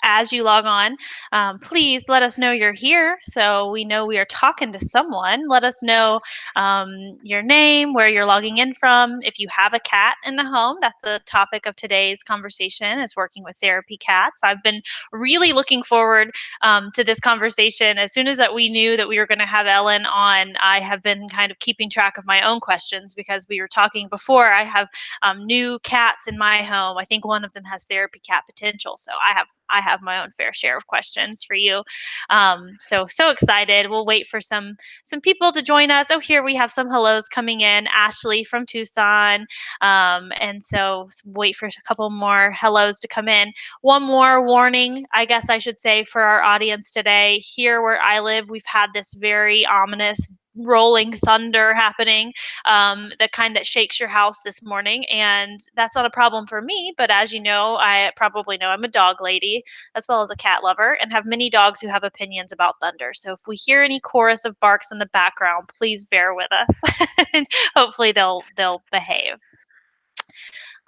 As you log on, please let us know you're here so we know we are talking to someone. Let us know your name, where you're logging in from. If you have a cat in the home, that's the topic of today's conversation is working with therapy cats. I've been really looking forward to this conversation. As soon as that we knew that we were going to have Ellen on, I have been kind of keeping track of my own questions because we were talking before. I have new cats in my home. I think one of them has therapy cat potential. So I have my own fair share of questions for you. So excited. We'll wait for some people to join us. Oh, here we have some hellos coming in. Ashley from Tucson, and so wait for a couple more hellos to come in. One more warning, I guess I should say, for our audience today. Here where I live, we've had this very ominous rolling thunder happening, the kind that shakes your house this morning. And that's not a problem for me. But as you know, I probably know I'm a dog lady as well as a cat lover and have many dogs who have opinions about thunder. So if we hear any chorus of barks in the background, please bear with us. And hopefully they'll behave.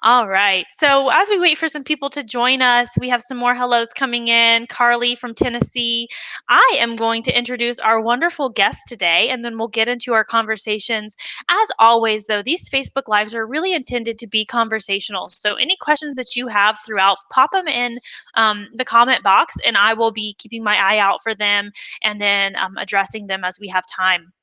All right. So as we wait for some people to join us, we have some more hellos coming in. Carly from Tennessee. I am going to introduce our wonderful guest today, and then we'll get into our conversations. As always, though, these Facebook Lives are really intended to be conversational. So any questions that you have throughout, pop them in the comment box, and I will be keeping my eye out for them and then addressing them as we have time.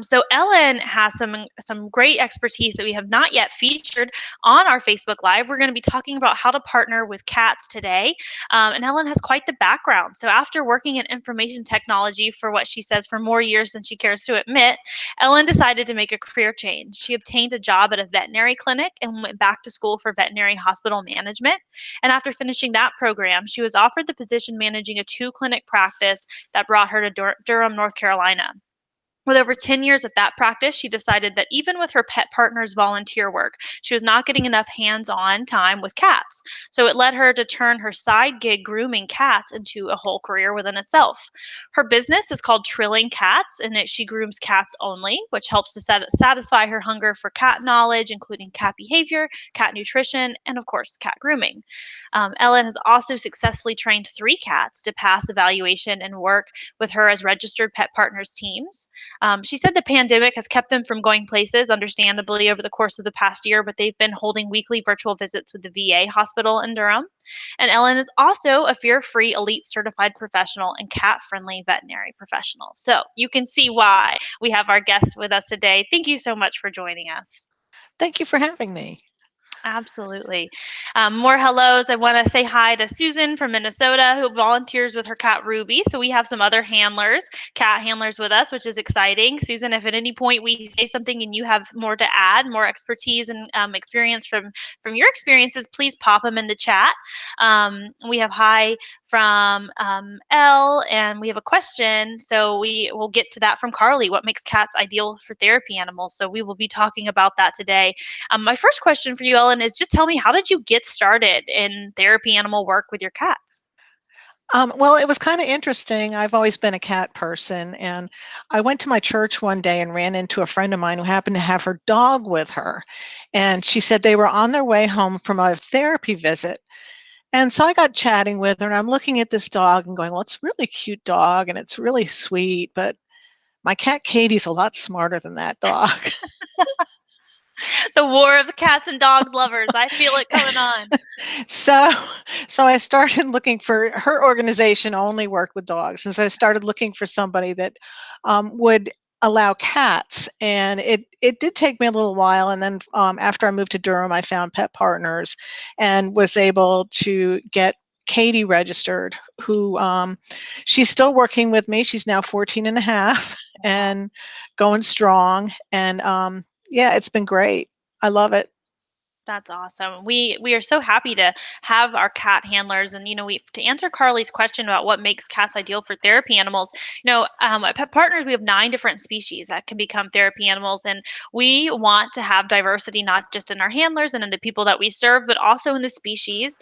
So Ellen has some great expertise that we have not yet featured on our Facebook Live. We're going to be talking about how to partner with cats today, and Ellen has quite the background. So after working in information technology for what she says for more years than she cares to admit, Ellen decided to make a career change. She obtained a job at a veterinary clinic and went back to school for veterinary hospital management. And after finishing that program, she was offered the position managing a 2-clinic practice that brought her to Durham, North Carolina. With over 10 years at that practice, she decided that even with her pet partner's volunteer work, she was not getting enough hands on time with cats. So it led her to turn her side gig grooming cats into a whole career within itself. Her business is called Trilling Cats, and she grooms cats only, which helps to satisfy her hunger for cat knowledge, including cat behavior, cat nutrition, and of course, cat grooming. Ellen has also successfully trained 3 cats to pass evaluation and work with her as registered pet partners teams. She said the pandemic has kept them from going places, understandably, over the course of the past year, but they've been holding weekly virtual visits with the VA hospital in Durham. And Ellen is also a fear free elite certified professional and cat friendly veterinary professional. So you can see why we have our guest with us today. Thank you so much for joining us. Thank you for having me. Absolutely. More hellos. I want to say hi to Susan from Minnesota who volunteers with her cat Ruby. So we have some other cat handlers with us, which is exciting. Susan, if at any point we say something and you have more to add, more expertise and experience from your experiences, please pop them in the chat. We have hi from Elle, and we have a question. So we will get to that from Carly. What makes cats ideal for therapy animals? So we will be talking about that today. My first question for you, Ellen, is just tell me, how did you get started in therapy animal work with your cats? Well, it was kind of interesting. I've always been a cat person, and I went to my church one day and ran into a friend of mine who happened to have her dog with her. And she said they were on their way home from a therapy visit. And so I got chatting with her, and I'm looking at this dog and going, well, it's a really cute dog and it's really sweet, but my cat Katie's a lot smarter than that dog. The war of cats and dogs lovers. I feel it coming on. So, so I started looking for her organization only worked with dogs, and so I started looking for somebody that would allow cats. And it did take me a little while, and then after I moved to Durham, I found Pet Partners, and was able to get Katie registered, who she's still working with me. She's now 14 and a half and going strong. And yeah, it's been great. I love it. That's awesome. We are so happy to have our cat handlers, and we to answer Carly's question about what makes cats ideal for therapy animals. At Pet Partners, we have 9 different species that can become therapy animals, and we want to have diversity not just in our handlers and in the people that we serve, but also in the species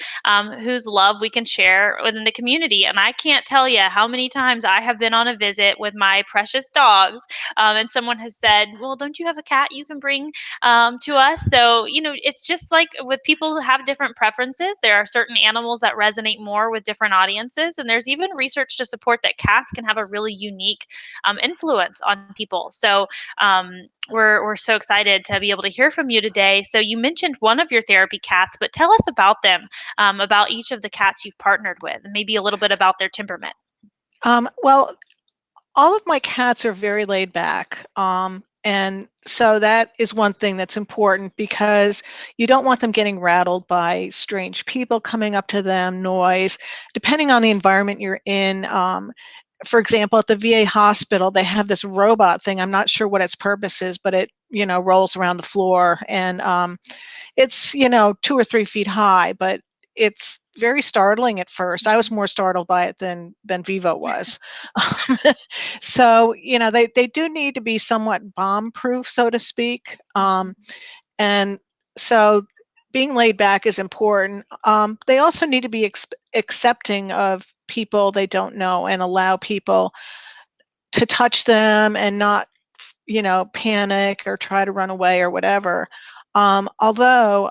whose love we can share within the community. And I can't tell you how many times I have been on a visit with my precious dogs, and someone has said, "Well, don't you have a cat you can bring to us?" So it's just like with people who have different preferences. There are certain animals that resonate more with different audiences, and there's even research to support that cats can have a really unique influence on people. So we're so excited to be able to hear from you today. So you mentioned one of your therapy cats, but tell us about them, about each of the cats you've partnered with, and maybe a little bit about their temperament. Well, all of my cats are very laid back. And so that is one thing that's important because you don't want them getting rattled by strange people coming up to them, noise, depending on the environment you're in. For example, at the VA hospital, they have this robot thing. I'm not sure what its purpose is, but it, rolls around the floor, and it's, 2 or 3 feet high, but it's very startling at first. I was more startled by it than Vivo was. So, they do need to be somewhat bomb proof, so to speak. And so being laid back is important. They also need to be accepting of people they don't know and allow people to touch them and not, panic or try to run away or whatever. Although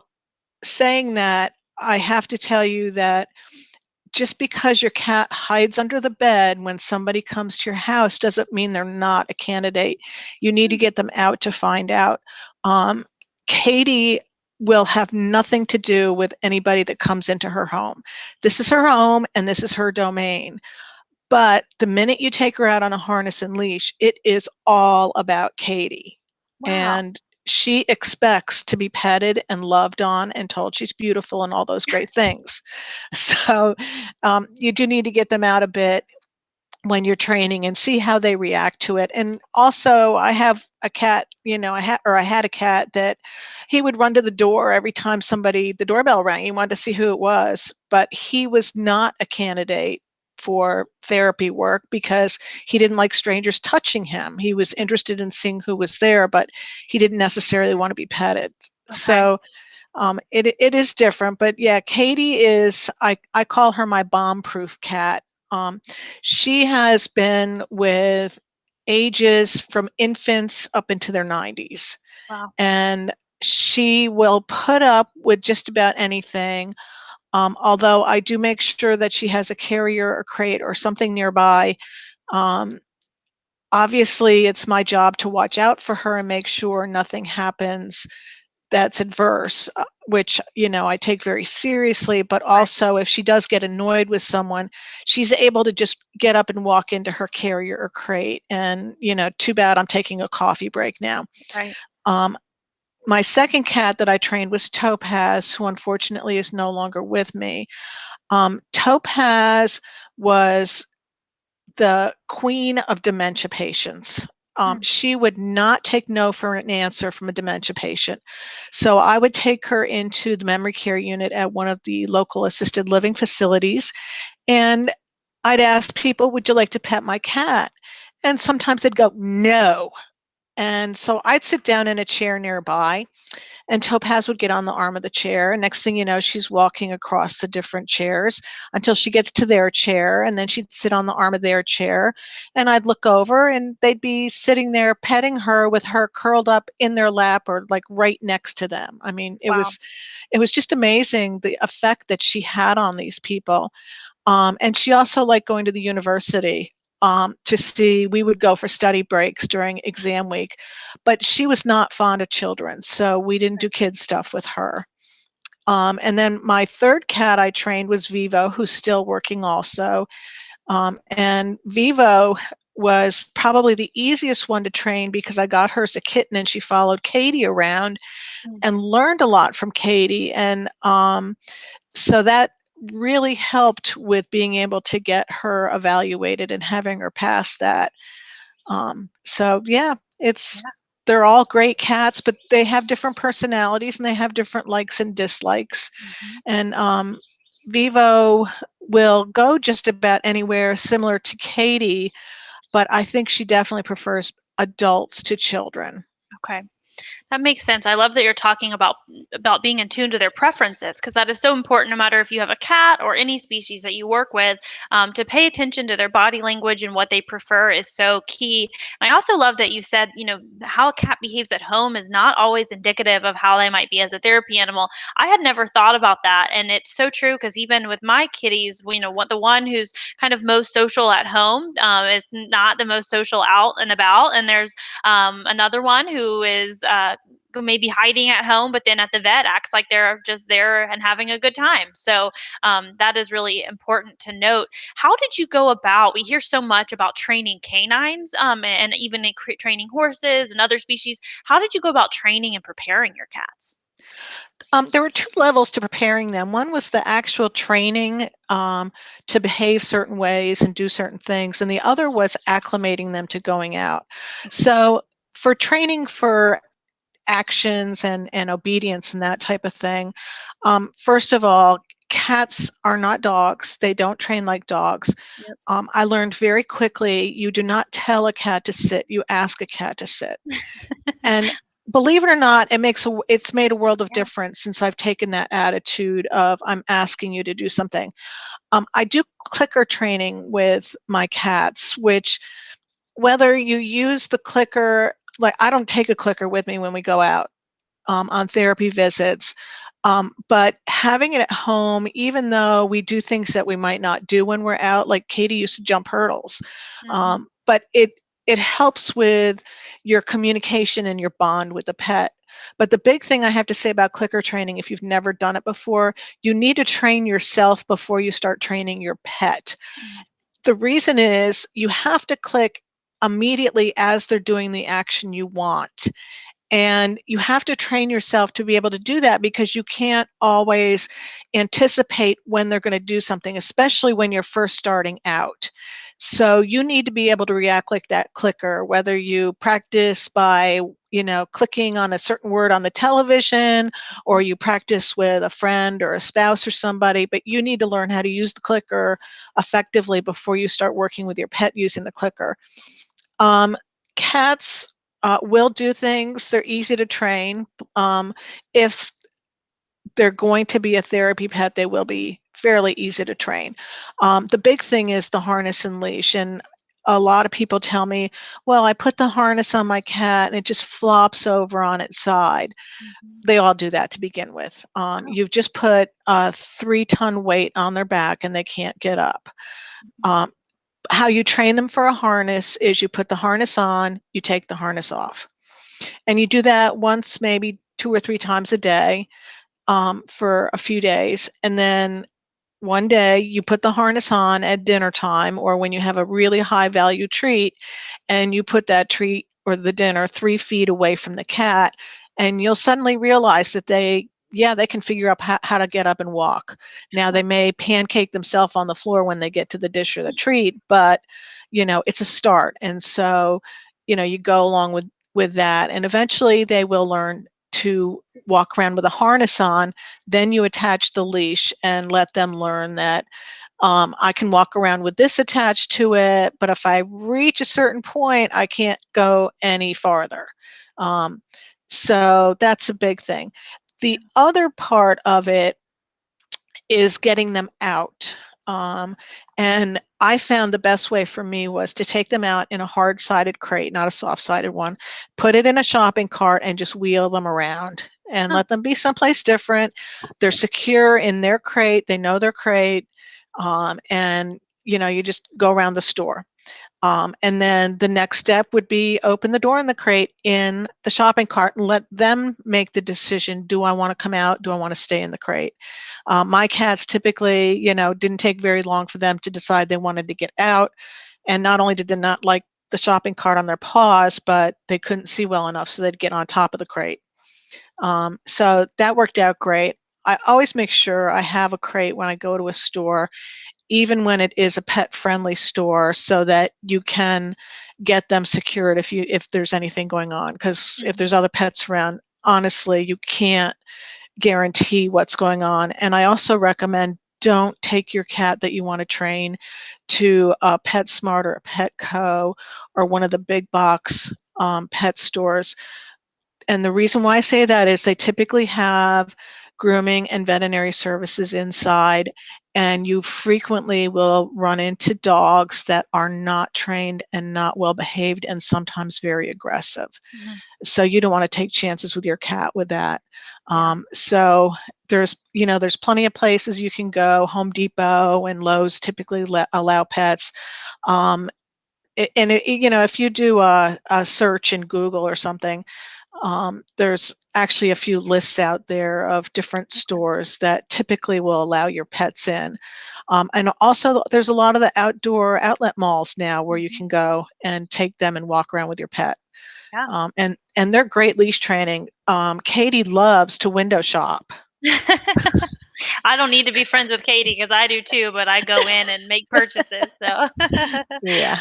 saying that, I have to tell you that just because your cat hides under the bed when somebody comes to your house doesn't mean they're not a candidate. You need to get them out to find out. Um, Katie will have nothing to do with anybody that comes into her home. This is her home and this is her domain. But the minute you take her out on a harness and leash, it is all about Katie. Wow. And she expects to be petted and loved on and told she's beautiful and all those great things. So you do need to get them out a bit when you're training and see how they react to it. And also, I have a cat, I had a cat that he would run to the door every time the doorbell rang. He wanted to see who it was, but he was not a candidate for therapy work because he didn't like strangers touching him. He was interested in seeing who was there, but he didn't necessarily want to be petted. Okay. So it is different, but yeah, Katie is, I call her my bomb proof cat. Um, she has been with ages from infants up into their 90s, Wow. and she will put up with just about anything. Although I do make sure that she has a carrier or crate or something nearby. Um, Obviously, it's my job to watch out for her and make sure nothing happens that's adverse, which, I take very seriously. But Right. also, if she does get annoyed with someone, she's able to just get up and walk into her carrier or crate. And, too bad I'm taking a coffee break now. Right. Um, my second cat that I trained was Topaz, who unfortunately is no longer with me. Topaz was the queen of dementia patients. Mm. She would not take no for an answer from a dementia patient. So I would take her into the memory care unit at one of the local assisted living facilities. And I'd ask people, would you like to pet my cat? And sometimes they'd go, no. And so I'd sit down in a chair nearby, and Topaz would get on the arm of the chair. And next thing you know, she's walking across the different chairs until she gets to their chair. And then she'd sit on the arm of their chair. And I'd look over and they'd be sitting there petting her with her curled up in their lap or like right next to them. I mean, Wow. it was just amazing the effect that she had on these people. And she also liked going to the university to see, we would go for study breaks during exam week, but she was not fond of children. So we didn't do kids stuff with her. And then my third cat I trained was Vivo, who's still working also. And Vivo was probably the easiest one to train because I got her as a kitten and she followed Katie around Mm. and learned a lot from Katie. And so that really helped with being able to get her evaluated and having her pass that. So yeah, Yeah. they're all great cats, but they have different personalities and they have different likes and dislikes. Mhm. And Vivo will go just about anywhere, similar to Katie, but I think she definitely prefers adults to children. Okay. That makes sense. I love that you're talking about being in tune to their preferences because that is so important. No matter if you have a cat or any species that you work with, to pay attention to their body language and what they prefer is so key. And I also love that you said, how a cat behaves at home is not always indicative of how they might be as a therapy animal. I had never thought about that, and it's so true because even with my kitties, what the one who's kind of most social at home is not the most social out and about, and there's another one who is maybe hiding at home, but then at the vet acts like they're just there and having a good time. So that is really important to note. How did you go about? We hear so much about training canines and even in training horses and other species. How did you go about training and preparing your cats? There were two levels to preparing them. One was the actual training to behave certain ways and do certain things, and the other was acclimating them to going out. So for training for actions and obedience and that type of thing, first of all, cats are not dogs. They don't train like dogs. Yep. I learned very quickly you do not tell a cat to sit, you ask a cat to sit. And believe it or not, it's made a world of Yeah. difference since I've taken that attitude of I'm asking you to do something. I do clicker training with my cats, which whether you use the clicker, like I don't take a clicker with me when we go out on therapy visits. But having it at home, even though we do things that we might not do when we're out, like Katie used to jump hurdles, Hmm. but it helps with your communication and your bond with the pet. But the big thing I have to say about clicker training, if you've never done it before, you need to train yourself before you start training your pet. The reason is you have to click immediately as they're doing the action you want. And you have to train yourself to be able to do that because you can't always anticipate when they're going to do something, especially when you're first starting out. So you need to be able to react like that clicker, whether you practice by, clicking on a certain word on the television, or you practice with a friend or a spouse or somebody, but you need to learn how to use the clicker effectively before you start working with your pet using the clicker. Um, Cats will do things. They're easy to train. If they're going to be a therapy pet, they will be fairly easy to train. The big thing is the harness and leash. And a lot of people tell me, well, I put the harness on my cat and it just flops over on its side. Hmm. They all do that to begin with. You've just put a 3-ton weight on their back and they can't get up. Um, how you train them for a harness is you put the harness on, you take the harness off. And you do that once, maybe 2 or 3 times a day for a few days. And then one day you put the harness on at dinner time or when you have a really high value treat, and you put that treat or the dinner 3 feet away from the cat, and you'll suddenly realize that they can figure out how to get up and walk. Now they may pancake themselves on the floor when they get to the dish or the treat, but it's a start. And so you go along with that, and eventually they will learn to walk around with a harness on. Then you attach the leash and let them learn that I can walk around with this attached to it, but if I reach a certain point, I can't go any farther. Um, so that's a big thing. The other part of it is getting them out. Um, and I found the best way for me was to take them out in a hard sided crate, not a soft sided one, put it in a shopping cart and just wheel them around and Huh. let them be someplace different. They're secure in their crate, they know their crate. And you just go around the store. And then the next step would be open the door in the crate in the shopping cart and let them make the decision. Do I want to come out? Do I want to stay in the crate? My cats typically, didn't take very long for them to decide they wanted to get out. And not only did they not like the shopping cart on their paws, but they couldn't see well enough, so they'd get on top of the crate. So that worked out great. I always make sure I have a crate when I go to a store, even when it is a pet friendly store, so that you can get them secured if there's anything going on, because if there's Mhm. other pets around, honestly you can't guarantee what's going on. And I also recommend don't take your cat that you want to train to a PetSmart or a Petco or one of the big box pet stores. And the reason why I say that is they typically have grooming and veterinary services inside, and you frequently will run into dogs that are not trained and not well behaved and sometimes very aggressive. Mhm. So you don't want to take chances with your cat with that. Yeah. So there's plenty of places you can go. Home Depot and Lowe's typically allow pets. Um, and if you do a search in Google or something, there's actually a few lists out there of different Okay. stores that typically will allow your pets in. And also, there's a lot of the outdoor outlet malls now where you Mhm. can go and take them and walk around with your pet. Yeah. And they're great leash training. Katie loves to window shop. I don't need to be friends with Katie because I do too, but I go in and make purchases, so Yeah.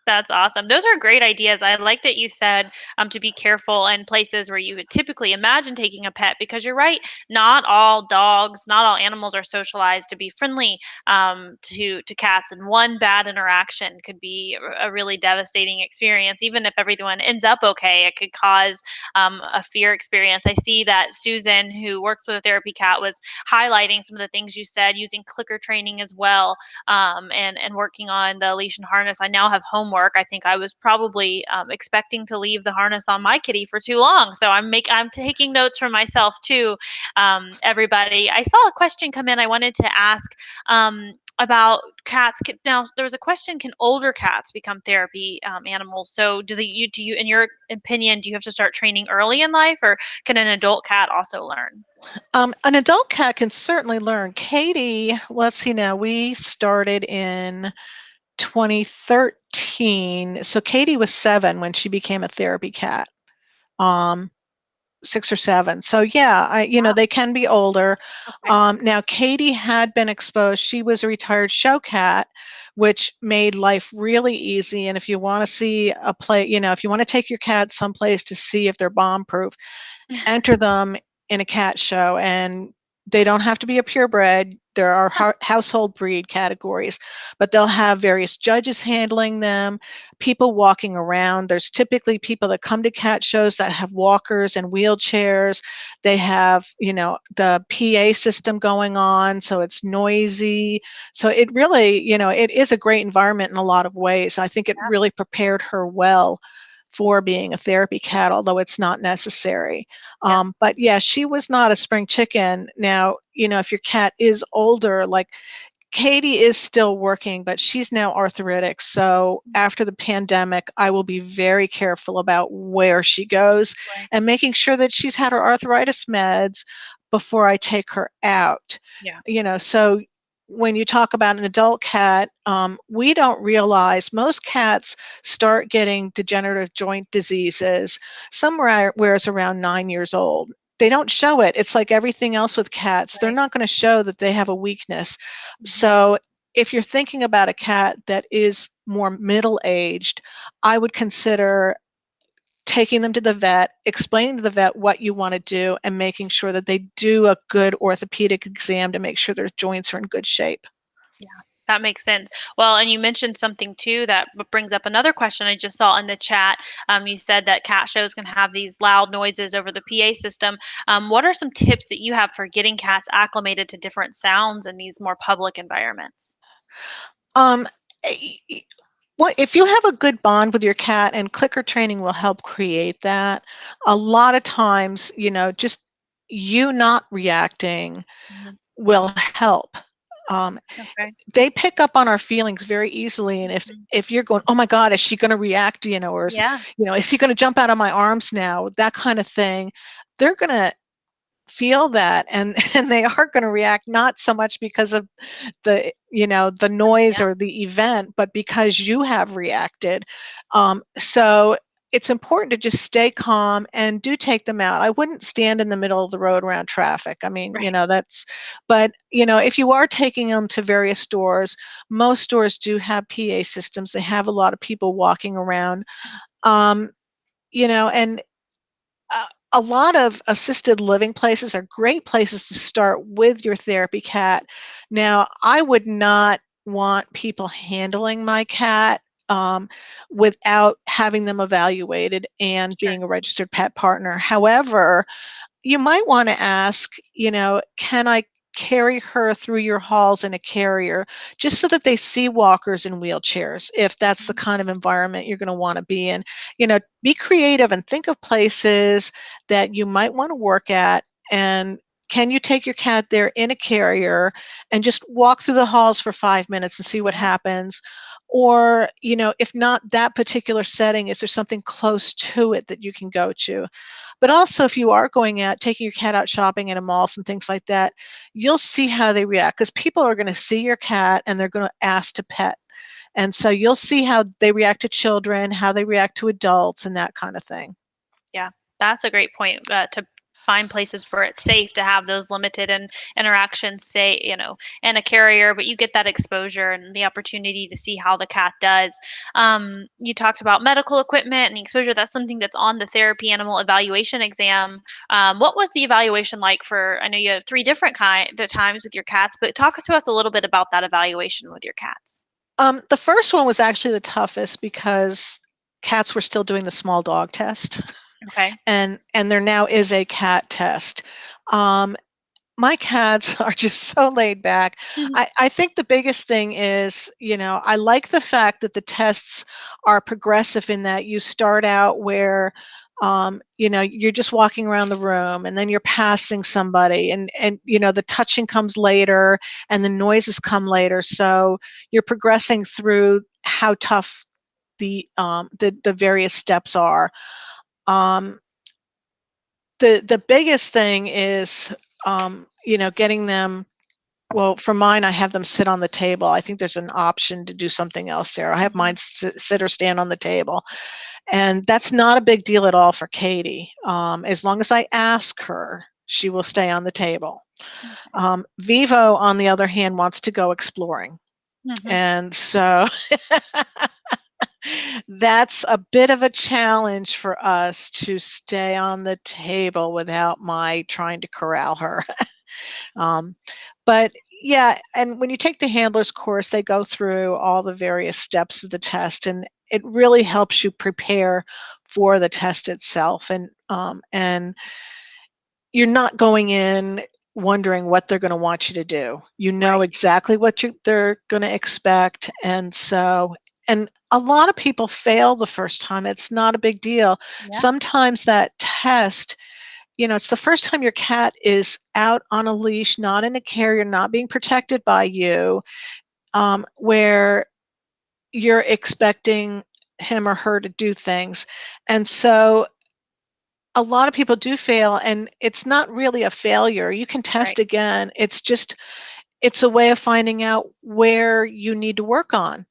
that's awesome. Those are great ideas. I like that you said to be careful in places where you would typically imagine taking a pet because you're right. Not all dogs, not all animals are socialized to be friendly to cats, and one bad interaction could be a really devastating experience. Even if everyone ends up okay, it could cause a fear experience. I see that Susan, who works with a therapy cat, was highlighting some of the things you said, using clicker training as well, and working on the leash and harness. I now have homework. I think I was probably expecting to leave the harness on my kitty for too long, so I'm taking notes for myself too. Everybody, I saw a question come in. I wanted to ask about cats. Now there was a question: can older cats become therapy animals? So do you, in your opinion, do you have to start training early in life, or can an adult cat also learn? An adult cat can certainly learn. Katie, let's see now, we started in 2013. So Katie was 7 when she became a therapy cat. Um, 6 or 7. So yeah, Wow. they can be older. Okay. Now Katie had been exposed. She was a retired show cat, which made life really easy. And if you want to see a play, if you want to take your cat someplace to see if they're bomb proof, enter them in a cat show, and they don't have to be a purebred. There are household breed categories, but they'll have various judges handling them, people walking around. There's typically people that come to cat shows that have walkers and wheelchairs. They have, the PA system going on, so it's noisy. So it really, it is a great environment in a lot of ways. I think it Yeah. really prepared her well for being a therapy cat, although it's not necessary. Yeah. But yeah, she was not a spring chicken. Now, if your cat is older, like Katie is still working, but she's now arthritic. So after the pandemic, I will be very careful about where she goes Right. and making sure that she's had her arthritis meds before I take her out. Yeah. So when you talk about an adult cat, we don't realize most cats start getting degenerative joint diseases somewhere where it's around 9 years old. They don't show it. It's like everything else with cats. They're Right. not going to show that they have a weakness. Mhm. So if you're thinking about a cat that is more middle aged, I would consider taking them to the vet, explaining to the vet what you want to do, and making sure that they do a good orthopedic exam to make sure their joints are in good shape. Yeah, that makes sense. Well, and you mentioned something too that brings up another question I just saw in the chat. You said that cat shows can have these loud noises over the PA system. What are some tips that you have for getting cats acclimated to different sounds in these more public environments? Um, well, if you have a good bond with your cat, and clicker training will help create that, a lot of times, just you not reacting Mhm. will help. Um, Okay. they pick up on our feelings very easily, and if Mhm. if you're going, oh my god, is she going to react, or Yeah. is he going to jump out of my arms now, that kind of thing, they're going to feel that, and and they are going to react, not so much because of the noise Yeah. or the event, but because you have reacted. So it's important to just stay calm and do take them out. I wouldn't stand in the middle of the road around traffic. I mean, Right. that's, but if you are taking them to various stores, most stores do have PA systems. They have a lot of people walking around. um, and uh, a lot of assisted living places are great places to start with your therapy cat. Now, I would not want people handling my cat um, without having them evaluated and Sure. being a registered pet partner. However, you might want to ask, can I carry her through your halls in a carrier, just so that they see walkers and wheelchairs, if that's the Mhm. kind of environment you're going to want to be in. Be creative and think of places that you might want to work at. And can you take your cat there in a carrier and just walk through the halls for 5 minutes and see what Yeah. happens? Or, if not that particular setting, is there something close to it that you can go to? But also, if you are going out, taking your cat out shopping in a mall and things like that, you'll see how they react, because people are going to see your cat and they're going to ask to pet. And so you'll see how they react to children, how they react to adults, and that kind of thing. Yeah, that's a great point, to find places where it's safe to have those limited and interactions, say, in a carrier, but you get that exposure and the opportunity to see how the cat does. You talked about medical equipment and the exposure. That's something that's on the therapy animal evaluation exam. What was the evaluation like for, I know you had three different kind of times with your cats, but talk to us a little bit about that evaluation with your cats. The first one was actually the toughest because cats were still doing the small dog test, Okay. and there now is a cat test. Um, my cats are just so laid back. Mhm. I think the biggest thing is, I like the fact that the tests are progressive, in that you start out where, you're just walking around the room, and then you're passing somebody, and the touching comes later and the noises come later. So you're progressing through how tough the various steps are. Um, the biggest thing is, getting them. Well, for mine, I have them sit on the table. I think there's an option to do something else there. I have mine Mhm. sit or stand on the table, and that's not a big deal at all for Katie. As long as I ask her, she will stay on the table. Okay. Vivo, on the other hand, wants to go exploring, Mhm. and so that's a bit of a challenge for us to stay on the table without my trying to corral her. Um, but yeah, and when you take the handlers course, they go through all the various steps of the test, and it really helps you prepare for the test itself. And you're not going in wondering what they're going to want you to do. You know Right. exactly what they're going to expect, and a lot of people fail the first time. It's not a big deal. Yeah. Sometimes that test, it's the first time your cat is out on a leash, not in a carrier, not being protected by you, where you're expecting him or her to do things. And so a lot of people do fail, and it's not really a failure. You can Right. test again. It's a way of finding out where you need to work on.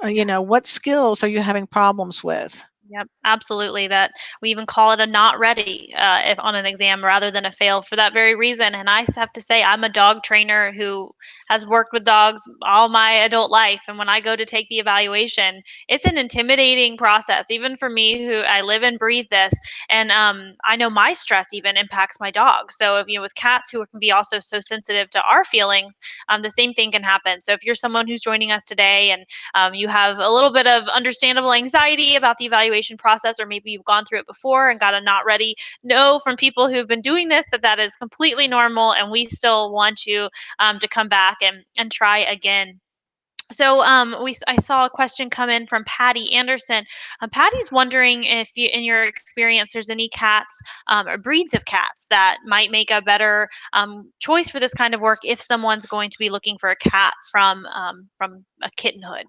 Yeah. What skills are you having problems with? Yep, absolutely. That we even call it a not ready, if on an exam rather than a fail for that very reason. And have to say, I'm a dog trainer who has worked with dogs all my adult life. And when I go to take the evaluation, it's an intimidating process, even for me who I live and breathe this. And I know my stress even impacts my dog. So, if, with cats who can be also so sensitive to our feelings, the same thing can happen. So, if you're someone who's joining us today and you have a little bit of understandable anxiety about the evaluation process, or maybe you've gone through it before and got a not ready, know from people who've been doing this that that is completely normal, and we still want you to come back and try again. So I saw a question come in from Patty Anderson. Patty's wondering if you, in your experience, there's any cats or breeds of cats that might make a better choice for this kind of work if someone's going to be looking for a cat from a kittenhood.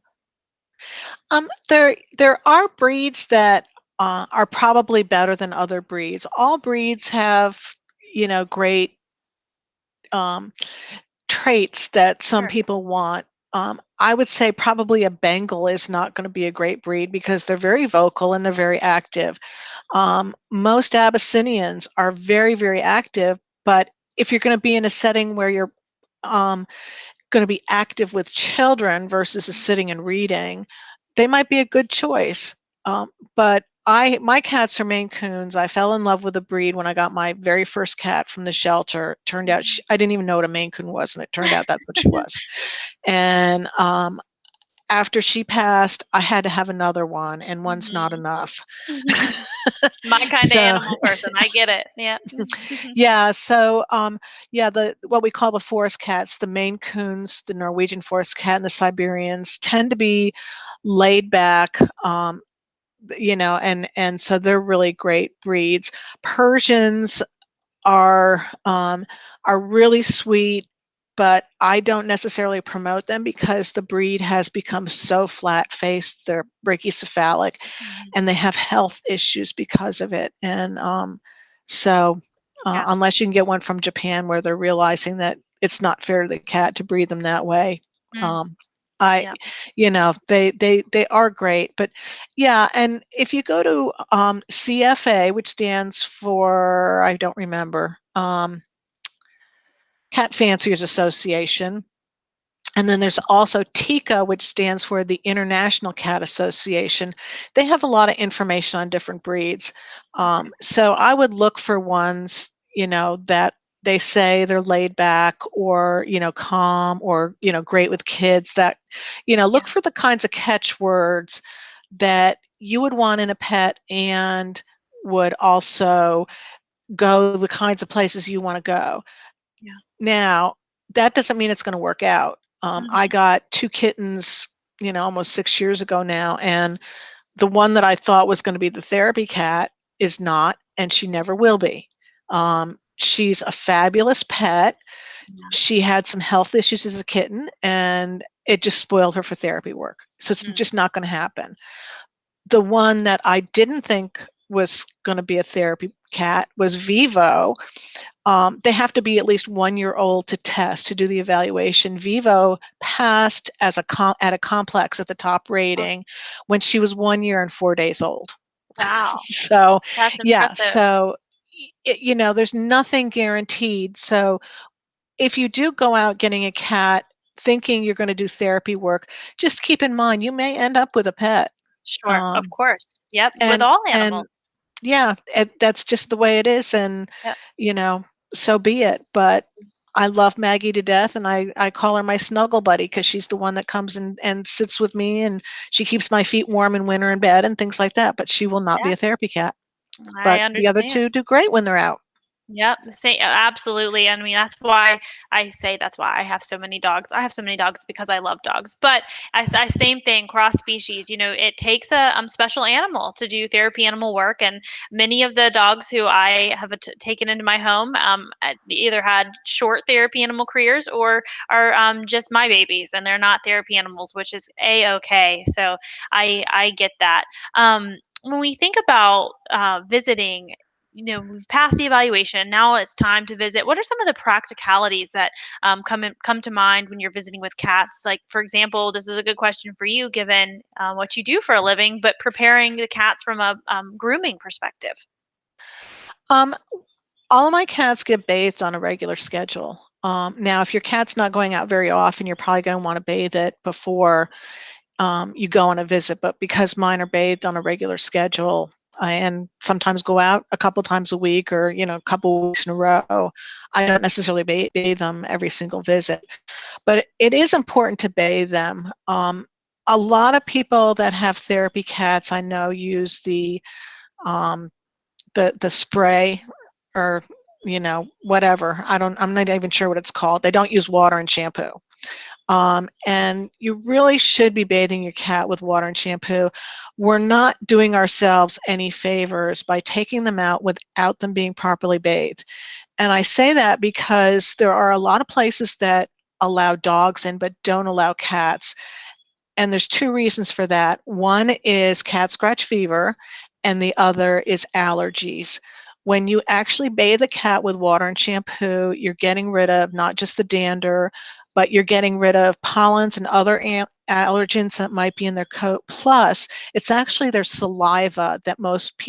There are breeds that are probably better than other breeds. All breeds have, great um, traits that some Sure. people want. I would say probably a Bengal is not going to be a great breed because they're very vocal and they're very active. Most Abyssinians are very, very active, but if you're going to be in a setting where you're um, going to be active with children versus a sitting and reading, they might be a good choice. But my cats are Maine Coons. I fell in love with the breed when I got my very first cat from the shelter. Turned out Mhm. I didn't even know what a Maine Coon was, and it turned out that's what she was. And after she passed, I had to have another one, and one's not Mhm. enough. My kinda So animal person, I get it, yep. yeah, so yeah, the what we call the forest cats, the Maine Coons, the Norwegian forest cat, and the Siberians tend to be laid back. And so they're really great breeds. Persians are um, are really sweet, but I don't necessarily promote them because the breed has become so flat faced. They're brachycephalic, Mhm. and they have health issues because of it. And so, Yeah. unless you can get one from Japan where they're realizing that it's not fair to the cat to breed them that way, Mm, um, I, yeah. they are great. But yeah, and if you go to CFA, which stands for, I don't remember, Cat Fanciers Association. And then there's also TICA, which stands for the International Cat Association. They have a lot of information on different breeds. Okay. So I would look for ones, that they say they're laid back or, calm or, great with kids that, Yeah, look for the kinds of catchwords that you would want in a pet and would also go the kinds of places you want to go. yeah. Now, that doesn't mean it's going to work out. I Mhm. got two kittens, almost 6 years ago now, and the one that I thought was going to be the therapy cat is not, and she never will be. She's a fabulous pet. Yeah. She had some health issues as a kitten, and it just spoiled her for therapy work. So it's Mm, just not going to happen. The one that I didn't think was going to be a therapy cat was Vivo. They have to be at least 1 year old to test to do the evaluation. Vivo passed as at a complex at the top oh, rating when she was 1 year and 4 days old. wow. So That's yeah, impressive. so there's nothing guaranteed. So if you do go out getting a cat thinking you're going to do therapy work, just keep in mind you may end up with a pet. Sure, of Um, course. Yep, with and all and animals. yeah, that's just the way it is, and Yep. you know, so be it. But I love Maggie to death, and I call her my snuggle buddy because she's the one that comes and sits with me, and she keeps my feet warm in winter in bed and things like that. But she will not be Yeah, a therapy cat. I But the other understand. two do great when they're out. Yep, absolutely. I mean, that's why I say that's why I have so many dogs. I have so many dogs because I love dogs. But I same thing, cross species. It takes a special animal to do therapy animal work, and many of the dogs who I have taken into my home either had short therapy animal careers or are just my babies, and they're not therapy animals, which is a okay. So I get that. When we think about visiting, we've passed the evaluation. Now it's time to visit. What are some of the practicalities that come to mind when you're visiting with cats? Like, for example, this is a good question for you, given what you do for a living, but preparing the cats from a grooming perspective. Um, all of my cats get bathed on a regular schedule. Now, if your cat's not going out very often, you're probably going to want to bathe it before you go on a visit. But because mine are bathed on a regular schedule, and sometimes go out a couple times a week or a couple weeks in a row, I don't necessarily bathe them every single visit. But it is important to bathe them. A lot of people that have therapy cats I know use um, the spray or whatever. I'm not even sure what it's called. They don't use water and shampoo. And you really should be bathing your cat with water and shampoo. We're not doing ourselves any favors by taking them out without them being properly bathed. And I say that because there are a lot of places that allow dogs in but don't allow cats. And there's two reasons for that. One is cat scratch fever, and the other is allergies. When you actually bathe a cat with water and shampoo, you're getting rid of not just the dander, but you're getting rid of pollens and other allergens that might be in their coat. Plus, it's actually their saliva that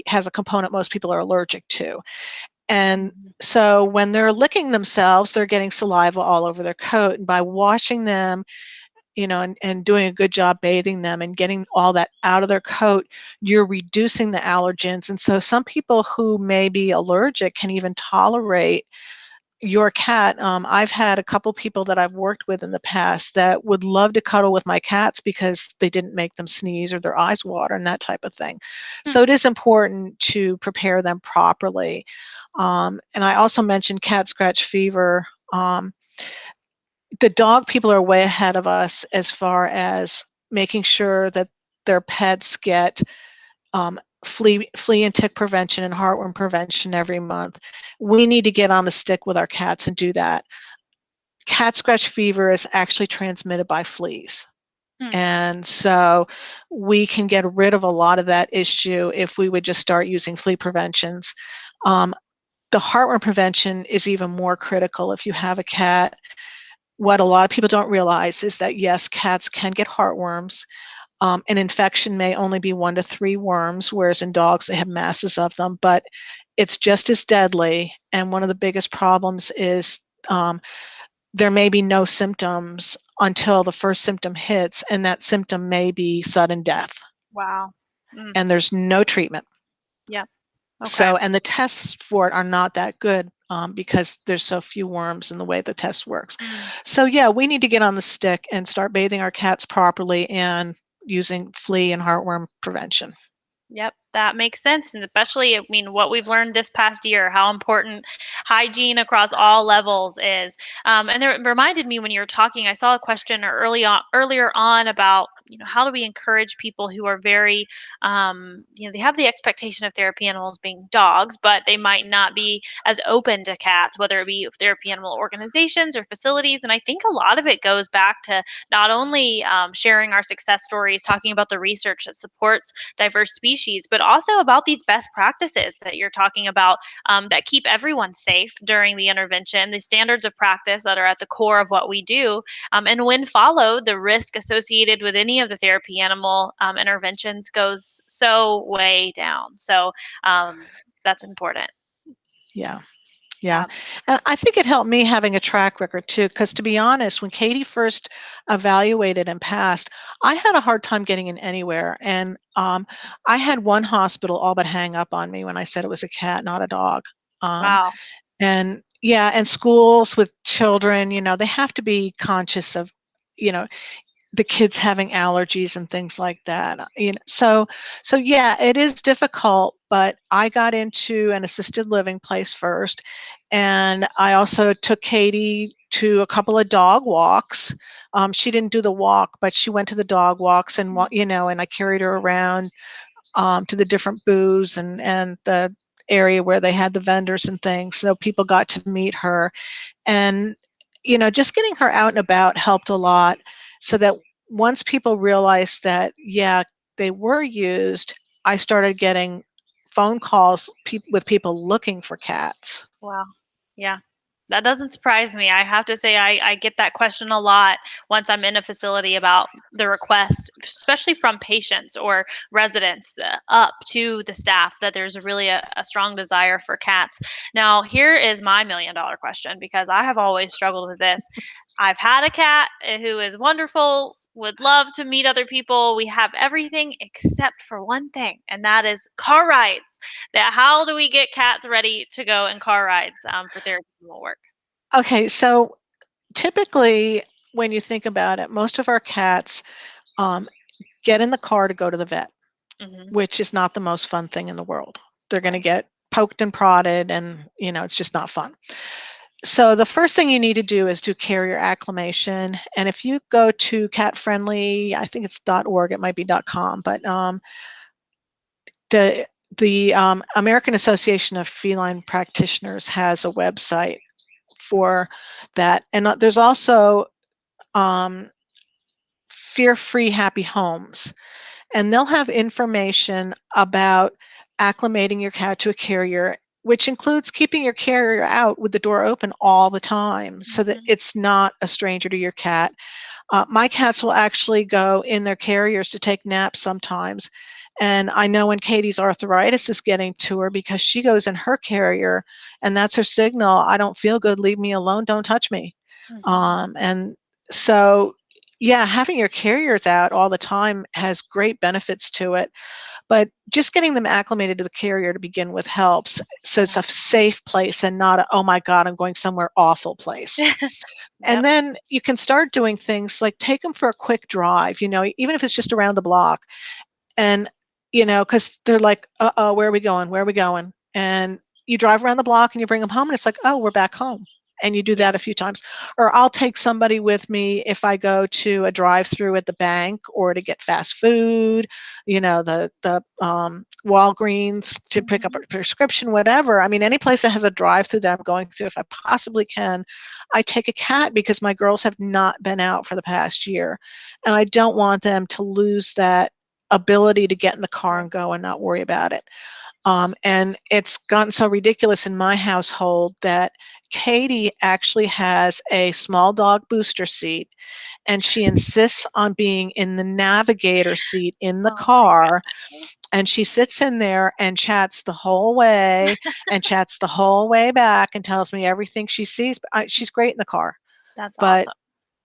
has a component most people are allergic to. And Mhm. so when they're licking themselves, they're getting saliva all over their coat. And by washing them and doing a good job bathing them and getting all that out of their coat, you're reducing the allergens. And so some people who may be allergic can even tolerate your cat, I've had a couple people that I've worked with in the past that would love to cuddle with my cats because they didn't make them sneeze or their eyes water and that type of thing. Hmm. So it is important to prepare them properly. And I also mentioned cat scratch fever. The dog people are way ahead of us as far as making sure that their pets get flea and tick prevention and heartworm prevention every month. We need to get on the stick with our cats and do that. Cat scratch fever is actually transmitted by fleas. Hmm. And so we can get rid of a lot of that issue if we would just start using flea preventions. Um, the heartworm prevention is even more critical if you have a cat. What a lot of people don't realize is that yes, cats can get heartworms. An infection may only be 1 to 3 worms, whereas in dogs they have masses of them, but it's just as deadly. And one of the biggest problems is there may be no symptoms until the first symptom hits, and that symptom may be sudden death, Wow. Mm. and there's no treatment. Yep. Okay. So, and the tests for it are not that good because there's so few worms in the way the test works. Mm. So, yeah, we need to get on the stick and start bathing our cats properly and using flea and heartworm prevention. Yep, that makes sense. And especially, I mean, what we've learned this past year, how important hygiene across all levels is. And it reminded me when you were talking, I saw a question earlier on about, how do we encourage people who are very, they have the expectation of therapy animals being dogs, but they might not be as open to cats, whether it be therapy animal organizations or facilities. And I think a lot of it goes back to not only sharing our success stories, talking about the research that supports diverse species, but also about these best practices that you're talking about, that keep everyone safe during the intervention, the standards of practice that are at the core of what we do. And when followed, the risk associated with any of the therapy animal interventions goes so way down. So that's important. Yeah. Yeah. Yeah. And I think it helped me having a track record too, because to be honest, when Katie first evaluated and passed, I had a hard time getting in anywhere. And I had one hospital all but hang up on me when I said it was a cat, not a dog. Um, Wow. and yeah, and schools with children, they have to be conscious of, you know, the kids having allergies and things like that. So yeah, it is difficult, but I got into an assisted living place first, and I also took Katie to a couple of dog walks. She didn't do the walk, but she went to the dog walks, and and I carried her around to the different booths and the area where they had the vendors and things, so people got to meet her. And just getting her out and about helped a lot, so that once people realized that, yeah, they were used, I started getting phone calls with people looking for cats. Wow. Yeah. That doesn't surprise me. I have to say, I get that question a lot once I'm in a facility about the request, especially from patients or residents, up to the staff, that there's really a strong desire for cats. Now, here is my $1 million question, because I have always struggled with this. I've had a cat who is wonderful, would love to meet other people. We have everything except for one thing, and that is car rides. That How do we get cats ready to go in car rides for therapy work? Okay, so typically, when you think about it, most of our cats um, get in the car to go to the vet, Mhm. which is not the most fun thing in the world. They're going to Right. get poked and prodded, and it's just not fun. So the first thing you need to do is do carrier acclimation. And if you go to cat friendly, I think it's .org, it might be .com, but the American Association of Feline Practitioners has a website for that. And there's also um, Fear Free Happy Homes, and they'll have information about acclimating your cat to a carrier, which includes keeping your carrier out with the door open all the time so that Mhm. it's not a stranger to your cat. My cats will actually go in their carriers to take naps sometimes. And I know when Katie's arthritis is getting to her, because she goes in her carrier, and that's her signal: I don't feel good, leave me alone, don't touch me. Mhm. And so yeah, having your carriers out all the time has great benefits to it. But just getting them acclimated to the carrier to begin with helps. So it's Yeah. a safe place and not a, oh my God, I'm going somewhere awful place. And Yep. then you can start doing things like take them for a quick drive, even if it's just around the block. And, because they're like, uh-oh, where are we going? Where are we going? And you drive around the block and you bring them home and it's like, oh, we're back home. And you do Yeah. that a few times. Or I'll take somebody with me if I go to a drive-through at the bank or to get fast food, the Walgreens to pick up a Mhm. prescription, whatever. I mean, any place that has a drive-through that I'm going through, if I possibly can, I take a cat because my girls have not been out for the past year. And I don't want them to lose that ability to get in the car Yeah. and go and not worry about it. And it's gotten so ridiculous in my household that Katie actually has a small dog booster seat and she insists on being in the navigator seat in the Oh my car. goodness. And she sits in there and chats the whole way and chats the whole way back and tells me everything she sees. She's great in the car, That's but awesome.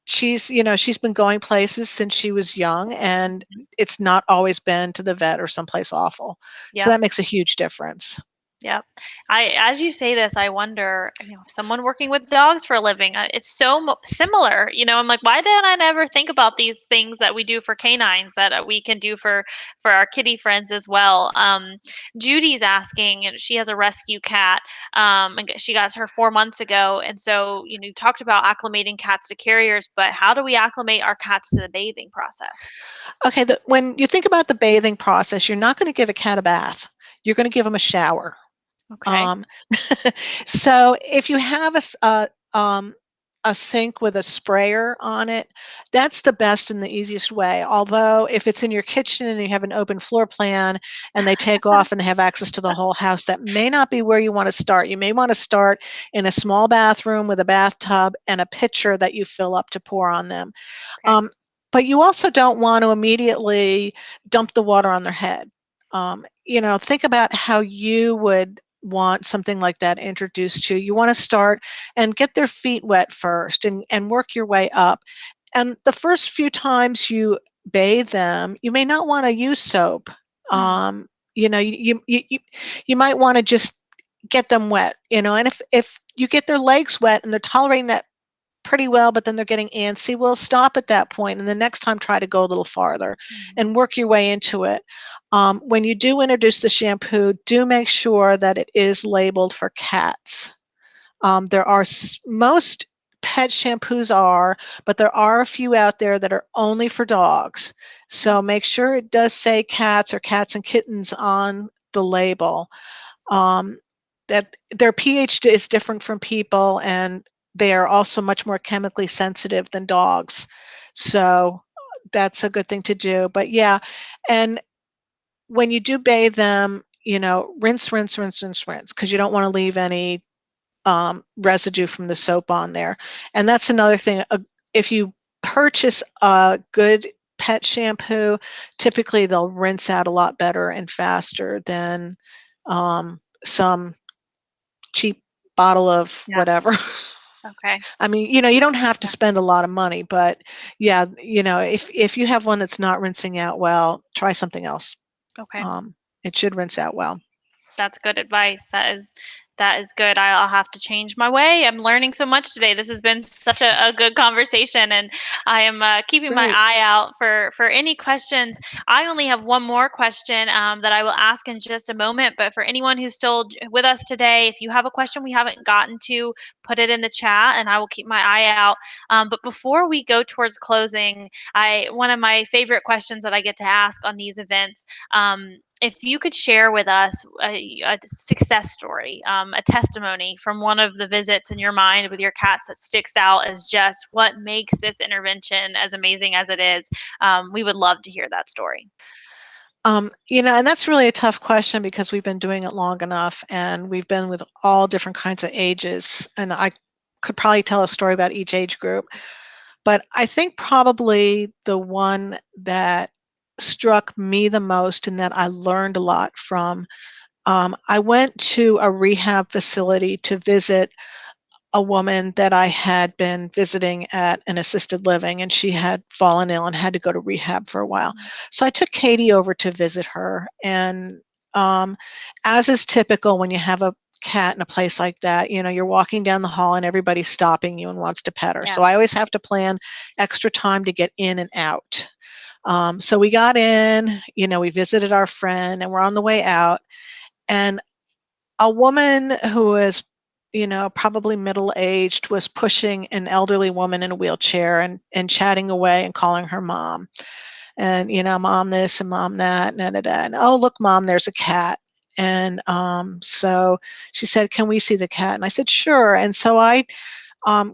she's been going places since she was young, and Mhm. it's not always been to the vet or someplace awful. So Yep. that makes a huge difference. Yep. As you say this, I wonder, someone working with dogs for a living, it's so similar. I'm like, why did I never think about these things that we do for canines that we can do for our kitty friends as well? Judy's asking, and she has a rescue cat, and she got her 4 months ago, and so you talked about acclimating cats to carriers, but how do we acclimate our cats to the bathing process? Okay, when you think about the bathing process, you're not going to give a cat a bath. You're going to give them a shower. Okay. Um, so if you have a sink with a sprayer on it, that's the best and the easiest way. Although if it's in your kitchen and you have an open floor plan and they take off and they have access to the whole house, that may not be where you want to start. You may want to start in a small bathroom with a bathtub and a pitcher that you fill up to pour on them. Okay. Um, but you also don't want to immediately dump the water on their head. Think about how you would want something like that introduced to you. You want to start and get their feet wet first and work your way up. And the first few times you bathe them, you may not want to use soap. Hmm. Um, you might want to just get them wet, and if you get their legs wet and they're tolerating that pretty well, but then they're getting antsy, well, stop at that point, and the next time try to go a little farther Hmm. and work your way into it. When you do introduce the shampoo, do make sure that it is labeled for cats. There are most pet shampoos are, but there are a few out there that are only for dogs. So make sure it does say cats or cats and kittens on the label. um, that their pH is different from people, and they are also much more chemically sensitive than dogs. So that's a good thing to do. But yeah, and when you do bathe them, rinse, rinse, rinse, rinse, rinse, because you don't want to leave any residue from the soap on there. And that's another thing. If you purchase a good pet shampoo, typically they'll rinse out a lot better and faster than some cheap bottle of Yeah. whatever. Okay. I mean, you don't have to Yeah. spend a lot of money, but yeah, if you have one that's not rinsing out well, try something else. Okay. Um, it should rinse out well. That's good advice. That is good. I'll have to change my way. I'm learning so much today. This has been such a good conversation, and I am keeping my Great. eye out for any questions. I only have one more question that I will ask in just a moment. But for anyone who's still with us today, if you have a question we haven't gotten to, put it in the chat, and I will keep my eye out. But before we go towards closing, I one of my favorite questions that I get to ask on these events. If you could share with us a success story, a testimony from one of the visits in your mind with your cats that sticks out as just what makes this intervention as amazing as it is, we would love to hear that story. And that's really a tough question because we've been doing it long enough and we've been with all different kinds of ages. And I could probably tell a story about each age group. But I think probably the one that struck me the most and that I learned a lot from, I went to a rehab facility to visit a woman that I had been visiting at an assisted living, and she had fallen ill and had to go to rehab for a while. Mhm. So I took Katie over to visit her. And um, as is typical when you have a cat in a place like that, you're walking down the hall and everybody's stopping you and wants to pet her. Yeah. So I always have to plan extra time to get in and out. So we got in, we visited our friend, and we're on the way out. And a woman who was, probably middle aged, was pushing an elderly woman in a wheelchair and chatting away and calling her mom. And, mom this and mom that, and oh, look, mom, there's a cat. And so she said, can we see the cat? And I said, sure. And so I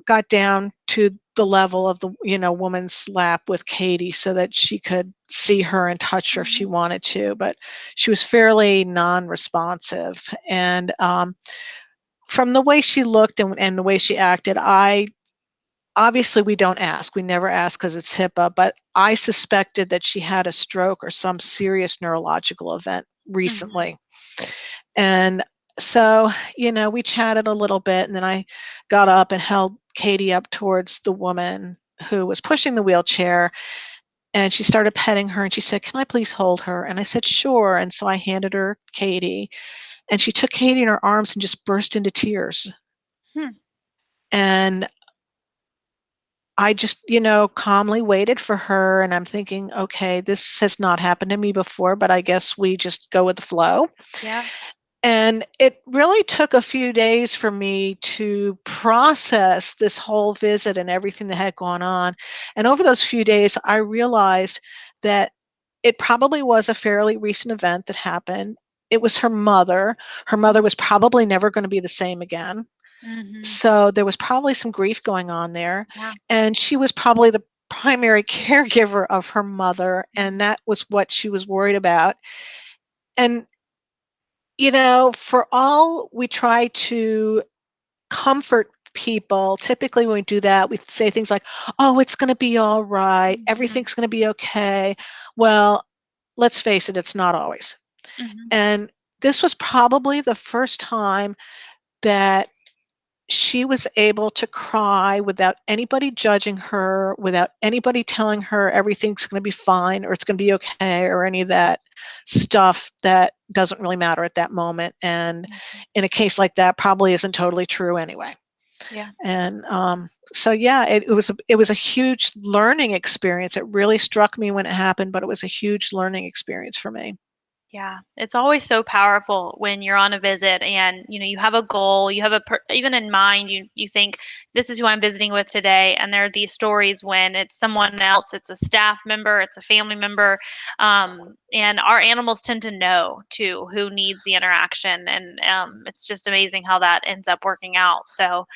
got down to the level of the woman's lap with Katie so that she could see her and touch her if she Mhm. wanted to, but she was fairly non-responsive. And from the way she looked and the way she acted, I obviously we don't ask. We never ask because it's HIPAA, but I suspected that she had a stroke or some serious neurological event Mhm. recently. And so, we chatted a little bit, and then I got up and held Katie up towards the woman who was pushing the wheelchair. And she started petting her, and she said, can I please hold her? And I said, sure. And so I handed her Katie, and she took Katie in her arms and just burst into tears. Hmm. And I just, calmly waited for her. And I'm thinking, okay, this has not happened to me before, but I guess we just go with the flow. Yeah. And it really took a few days for me to process this whole visit and everything that had gone on. And over those few days, I realized that it probably was a fairly recent event that happened. It was her mother. Her mother Mhm. was probably never going to be the same again. Mhm. So there was probably some grief going on there. Yeah. And she was probably the primary caregiver of her mother. And Mhm. that was what she was worried about. And for all we try to comfort people, typically when we do that, we say things like, oh, it's going to be all right. Mhm. Everything's going to be okay. Well, let's face it, it's not always. Mhm. And this was probably the first time that she was able to cry without anybody judging her, without anybody telling her everything's going to be fine or it's going to be okay or any of that stuff that doesn't really matter at that moment. And Mhm. in a case like that, probably isn't totally true anyway. Yeah. And so, yeah, it was a huge learning experience. It really struck me when it happened, but it was a huge learning experience for me. Yeah, it's always so powerful when you're on a visit and you have a goal, you have even in mind, you think this is who I'm visiting with today, and there are these stories when it's someone else, it's a staff member, it's a family member, and our animals tend to know too who needs the interaction, and it's just amazing how that ends up working out. So.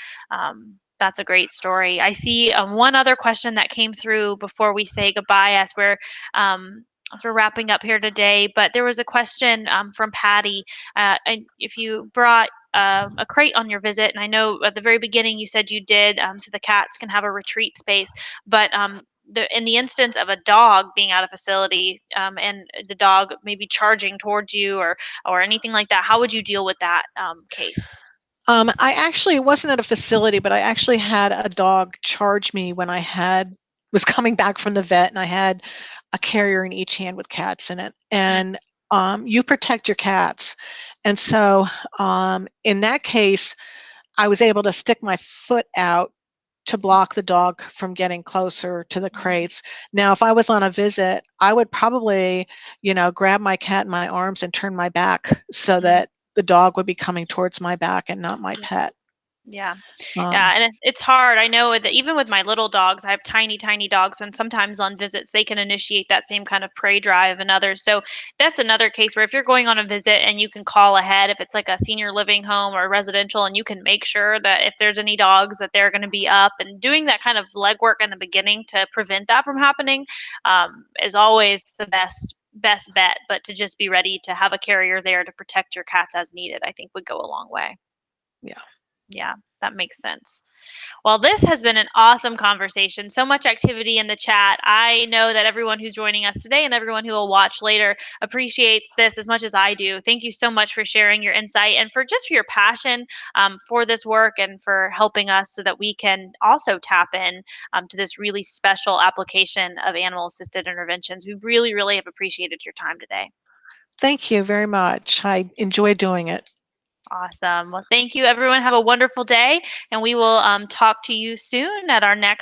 That's a great story. I see one other question that came through before we say goodbye as we're wrapping up here today, but there was a question from Patty. And if you brought a crate on your visit, and I know at the very beginning you said you did, so the cats can have a retreat space, but in the instance of a dog being at a facility and the dog maybe charging towards you or anything like that, how would you deal with that case? I actually it wasn't at a facility, but I actually had a dog charge me when I had was coming back from the vet, and I had a carrier in each hand with cats in it. Mm. And you protect your cats, and so in that case, I was able to stick my foot out to block the dog from getting closer to the Mhm. crates. Now, if I was on a visit, I would probably, grab my cat in my arms and turn my back so Mhm. that the dog would be coming towards my back and not my Yeah. pet. Yeah. Yeah, Um, and it's hard. I know that even with my little dogs, I have tiny, tiny dogs, and sometimes on visits they can initiate that same kind of prey drive and others. So that's another case where if you're going on a visit and you can call ahead, if it's like a senior living home or residential, and you can make sure that if there's any dogs that they're going to be up and doing that kind of legwork in the beginning to prevent that from happening, is always the best bet. But to just be ready to have a carrier there to protect your cats as needed, I think would go a long way. yeah. Yeah, that makes sense. Well, this has been an awesome conversation. So much activity in the chat. I know that everyone who's joining us today and everyone who will watch later appreciates this as much as I do. Thank you so much for sharing your insight and for your passion for this work and for helping us so that we can also tap in to this really special application of animal assisted interventions. We really, really have appreciated your time today. Thank you very much. I enjoy doing it. Awesome. Well, thank you, everyone. Have a wonderful day, and we will talk to you soon at our next